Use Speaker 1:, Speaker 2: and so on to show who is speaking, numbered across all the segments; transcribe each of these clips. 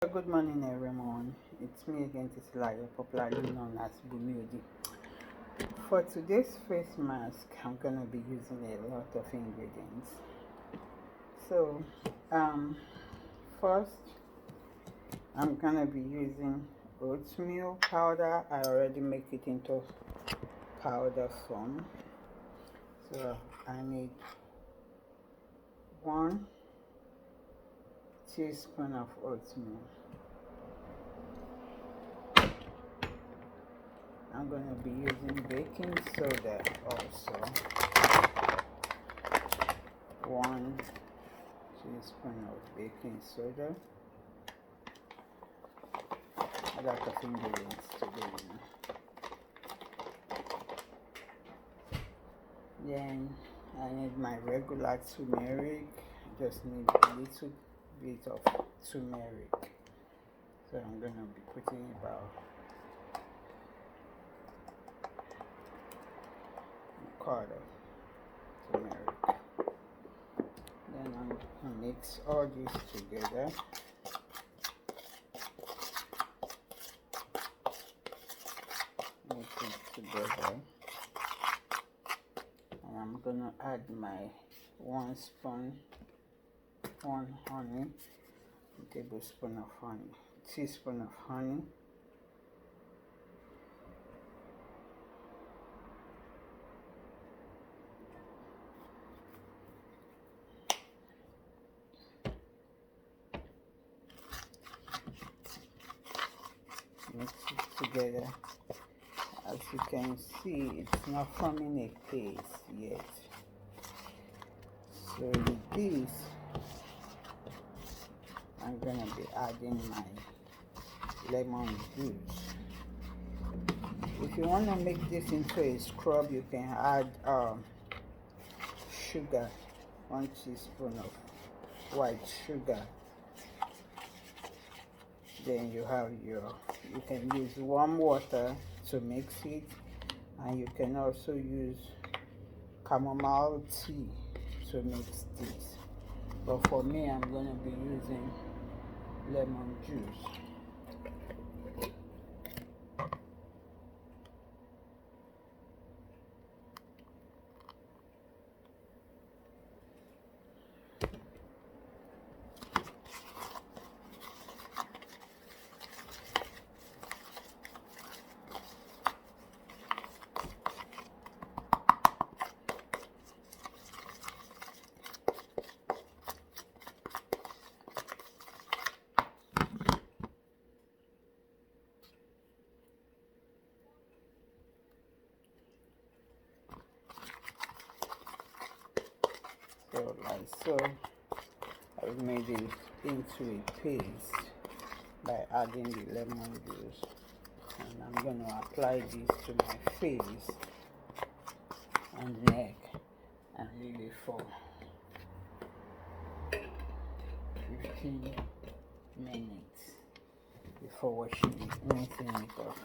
Speaker 1: Good morning, everyone. It's me again, Titilaya, popularly known as Bumiodi. For today's face mask, I'm gonna be using a lot of ingredients. So, first, I'm gonna be using oatmeal powder. I already make it into powder form. So I need 1 teaspoon of oatmeal. I'm going to be using baking soda also. 1 teaspoon of baking soda. A lot of ingredients today. Then I need my regular turmeric. I just need a little bit of turmeric. So I'm going to be putting about a quarter turmeric. Then I'm going to mix all this together. Mix it together. And I'm going to add my 1 honey, a tablespoon of honey, teaspoon of honey. Mix it together. As you can see, it's not forming a paste yet. So with this, I'm gonna be adding my lemon juice. If you want to make this into a scrub, you can add sugar, 1 teaspoon of white sugar. Then you can use warm water to mix it, and you can also use chamomile tea to mix this. But for me, I'm going to be using lemon juice. So like so, I've made it into a paste by adding the lemon juice, and I'm going to apply this to my face and neck and leave it for 15 minutes before rinsing it off.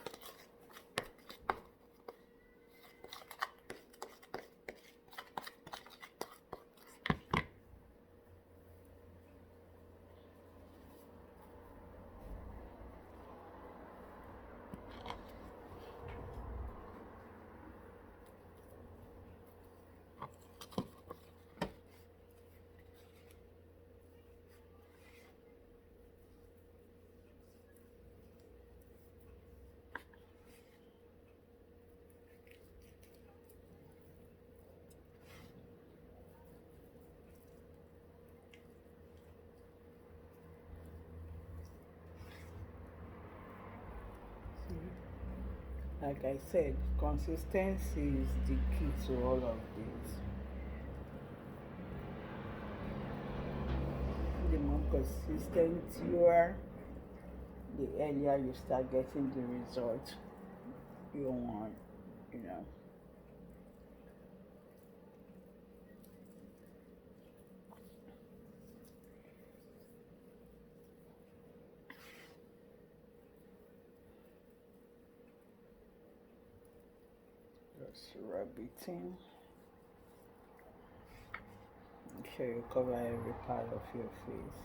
Speaker 1: Like I said, consistency is the key to all of this. The more consistent you are, the earlier you start getting the result you want, Just rub it in. Make sure you cover every part of your face.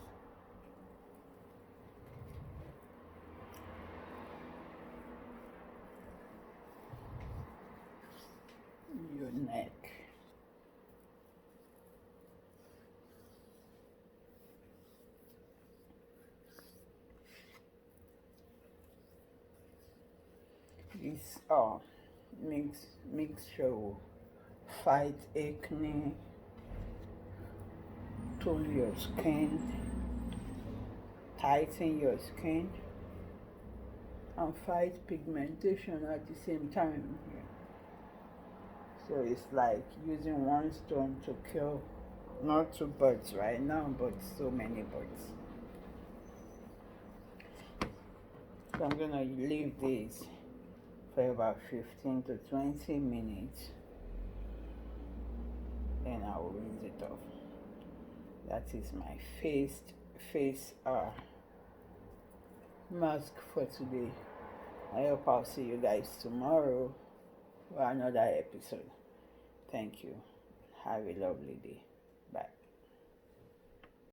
Speaker 1: your neck. This mixture will fight acne, tone your skin, tighten your skin, and fight pigmentation at the same time. So it's like using one stone to kill not two birds right now, but so many birds. So I'm gonna leave this for about 15 to 20 minutes, then I will rinse it off. That is my face mask for today. I hope I'll see you guys tomorrow for another episode. Thank you. Have a lovely day. Bye.